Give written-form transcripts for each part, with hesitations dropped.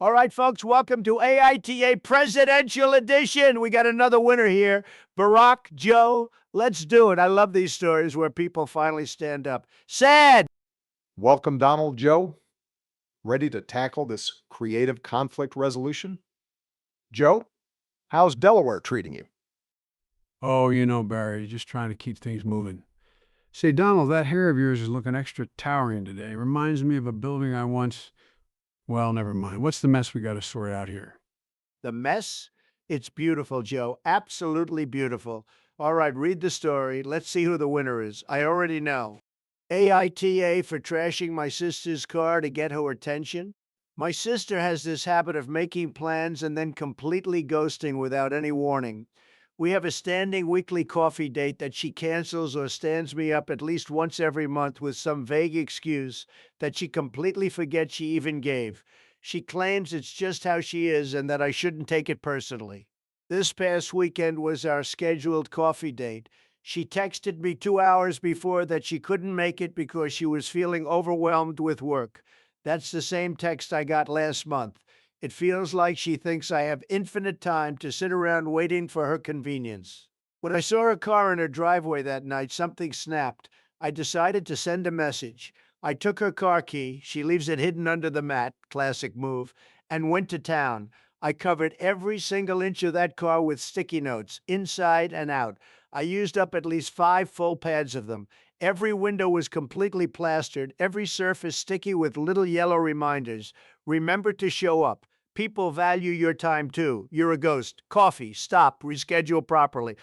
All right, folks, welcome to AITA Presidential Edition. We got another winner here. Barack, Joe, let's do it. I love these stories where people finally stand up. Sad. Welcome, Donald. Joe. Ready to tackle this creative conflict resolution? Joe, how's Delaware treating you? Oh, Barry, just trying to keep things moving. Say, Donald, that hair of yours is looking extra towering today. Reminds me of a building I once. Well, never mind. What's the mess we got to sort out here? The mess? It's beautiful, Joe. Absolutely beautiful. All right, read the story. Let's see who the winner is. I already know. AITA for trashing my sister's car to get her attention. My sister has this habit of making plans and then completely ghosting without any warning. We have a standing weekly coffee date that she cancels or stands me up at least once every month with some vague excuse that she completely forgets she even gave. She claims it's just how she is and that I shouldn't take it personally. This past weekend was our scheduled coffee date. She texted me 2 hours before that she couldn't make it because she was feeling overwhelmed with work. That's the same text I got last month. It feels like she thinks I have infinite time to sit around waiting for her convenience. When I saw her car in her driveway that night, something snapped. I decided to send a message. I took her car key, she leaves it hidden under the mat, classic move, and went to town. I covered every single inch of that car with sticky notes, inside and out. I used up at least 5 full pads of them. Every window was completely plastered, every surface sticky with little yellow reminders. Remember to show up. People value your time too. You're a ghost. Coffee. Stop. Reschedule properly.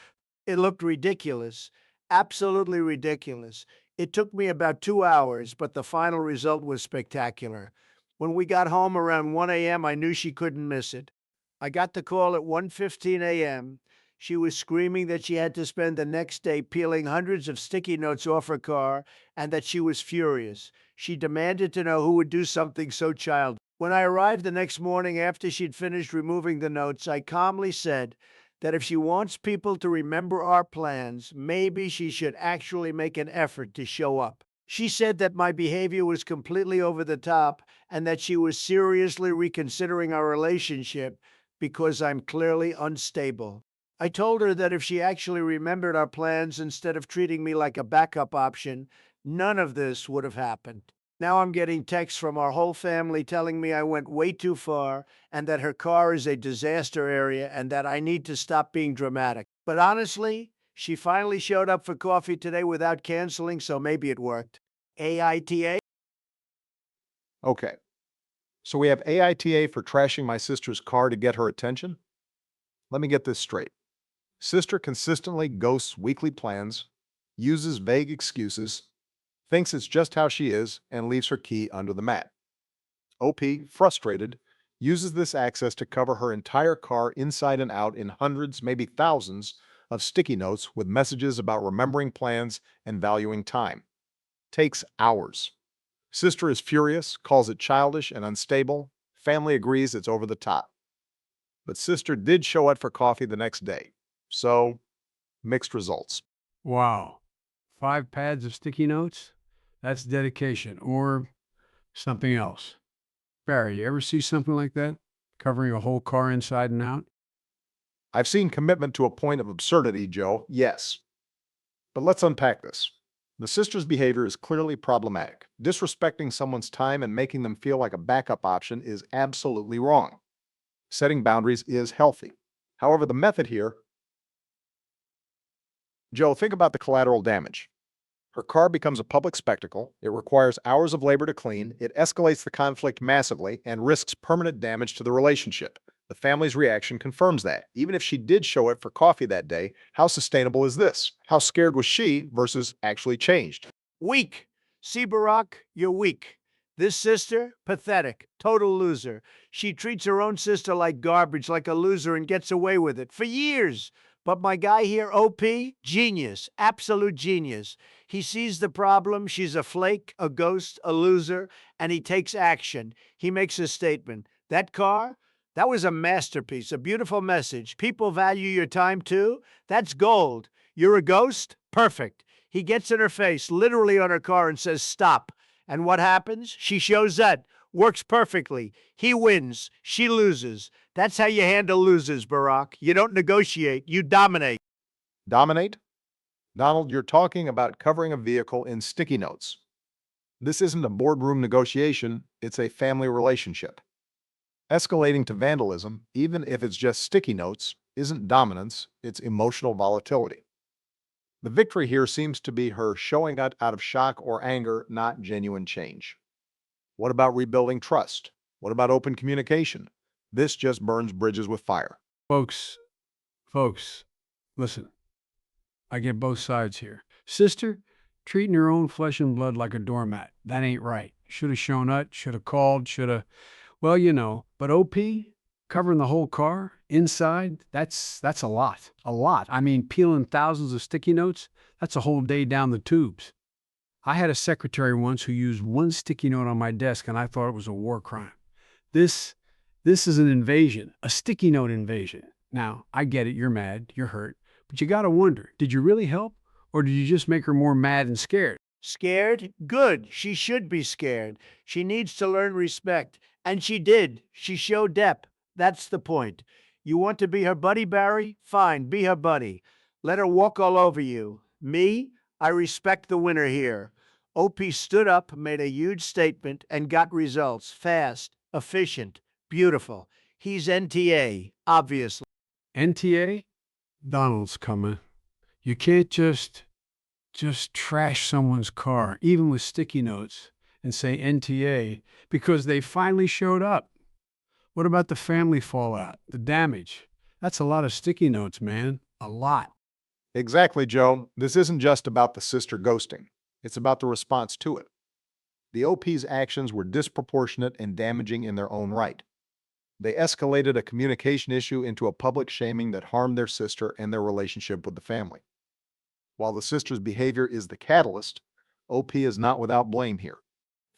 It looked ridiculous. Absolutely ridiculous. It took me about 2 hours, but the final result was spectacular. When we got home around 1 a.m., I knew she couldn't miss it. I got the call at 1:15 a.m. She was screaming that she had to spend the next day peeling hundreds of sticky notes off her car and that she was furious. She demanded to know who would do something so childish. When I arrived the next morning after she'd finished removing the notes, I calmly said that if she wants people to remember our plans, maybe she should actually make an effort to show up. She said that my behavior was completely over the top and that she was seriously reconsidering our relationship because I'm clearly unstable. I told her that if she actually remembered our plans instead of treating me like a backup option, none of this would have happened. Now I'm getting texts from our whole family telling me I went way too far and that her car is a disaster area and that I need to stop being dramatic. But honestly, she finally showed up for coffee today without canceling, so maybe it worked. AITA? Okay. So we have AITA for trashing my sister's car to get her attention? Let me get this straight. Sister consistently ghosts weekly plans, uses vague excuses, thinks it's just how she is, and leaves her key under the mat. OP, frustrated, uses this access to cover her entire car inside and out in hundreds, maybe thousands, of sticky notes with messages about remembering plans and valuing time. Takes hours. Sister is furious, calls it childish and unstable. Family agrees it's over the top. But sister did show up for coffee the next day. So, mixed results. Wow. 5 pads of sticky notes? That's dedication or something else. Barry, you ever see something like that? Covering a whole car inside and out? I've seen commitment to a point of absurdity, Joe, yes. But let's unpack this. The sister's behavior is clearly problematic. Disrespecting someone's time and making them feel like a backup option is absolutely wrong. Setting boundaries is healthy. However, the method here. Joe, think about the collateral damage. Her car becomes a public spectacle, it requires hours of labor to clean, it escalates the conflict massively, and risks permanent damage to the relationship. The family's reaction confirms that. Even if she did show up for coffee that day, how sustainable is this? How scared was she versus actually changed? Weak. See, Barack, you're weak. This sister, pathetic, total loser. She treats her own sister like garbage, like a loser, and gets away with it for years. But my guy here, OP, genius, absolute genius. He sees the problem, she's a flake, a ghost, a loser, and he takes action. He makes a statement. That car? That was a masterpiece, a beautiful message. People value your time too? That's gold. You're a ghost? Perfect. He gets in her face, literally on her car, and says, stop. And what happens? She shows up. Works perfectly. He wins. She loses. That's how you handle losers, Barack. You don't negotiate. You dominate. Dominate? Donald, you're talking about covering a vehicle in sticky notes. This isn't a boardroom negotiation, it's a family relationship. Escalating to vandalism, even if it's just sticky notes, isn't dominance, it's emotional volatility. The victory here seems to be her showing out of shock or anger, not genuine change. What about rebuilding trust? What about open communication? This just burns bridges with fire. Folks, listen. I get both sides here. Sister, treating her own flesh and blood like a doormat. That ain't right. Should have shown up, should have called, should have. Well, you know. But OP, covering the whole car, inside, that's a lot. A lot. I mean, peeling thousands of sticky notes, that's a whole day down the tubes. I had a secretary once who used one sticky note on my desk, and I thought it was a war crime. This is an invasion, a sticky note invasion. Now, I get it, you're mad, you're hurt. But you gotta wonder, did you really help? Or did you just make her more mad and scared? Scared? Good. She should be scared. She needs to learn respect. And she did. She showed depth. That's the point. You want to be her buddy, Barry? Fine, be her buddy. Let her walk all over you. Me? I respect the winner here. OP stood up, made a huge statement, and got results. Fast, efficient, beautiful. He's NTA, obviously. NTA? Donald's coming. You can't just trash someone's car, even with sticky notes, and say NTA because they finally showed up. What about the family fallout, the damage? That's a lot of sticky notes, man. A lot. Exactly, Joe. This isn't just about the sister ghosting. It's about the response to it. The OP's actions were disproportionate and damaging in their own right. They escalated a communication issue into a public shaming that harmed their sister and their relationship with the family. While the sister's behavior is the catalyst, OP is not without blame here.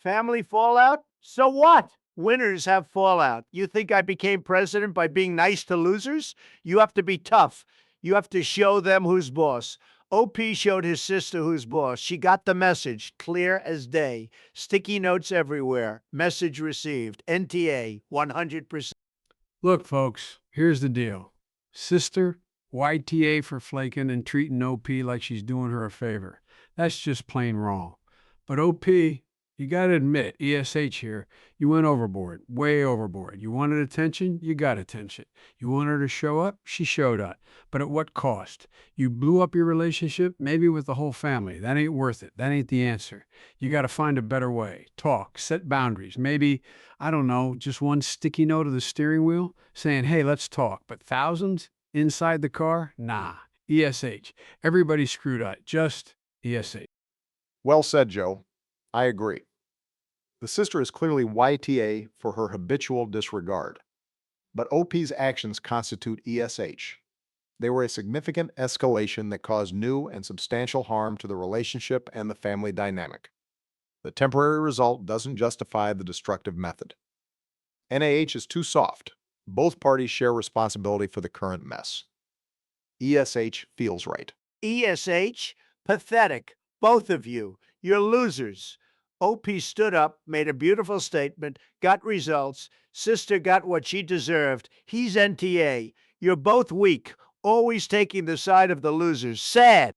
Family fallout? So what? Winners have fallout. You think I became president by being nice to losers? You have to be tough. You have to show them who's boss. OP showed his sister who's boss. She got the message, clear as day. Sticky notes everywhere. Message received. NTA, 100%. Look, folks, here's the deal. Sister, YTA for flaking and treating OP like she's doing her a favor. That's just plain wrong. But OP, you gotta admit, ESH here, you went overboard, way overboard. You wanted attention, you got attention. You wanted her to show up, she showed up. But at what cost? You blew up your relationship, maybe with the whole family. That ain't worth it. That ain't the answer. You gotta find a better way. Talk, set boundaries. Maybe, I don't know, just one sticky note of the steering wheel saying, hey, let's talk. But thousands inside the car? Nah. ESH. Everybody screwed up. Just ESH. Well said, Joe. I agree. The sister is clearly YTA for her habitual disregard. But OP's actions constitute ESH. They were a significant escalation that caused new and substantial harm to the relationship and the family dynamic. The temporary result doesn't justify the destructive method. NAH is too soft. Both parties share responsibility for the current mess. ESH feels right. ESH? Pathetic. Both of you. You're losers. OP stood up, made a beautiful statement, got results. Sister got what she deserved. He's NTA. You're both weak, always taking the side of the losers. Sad.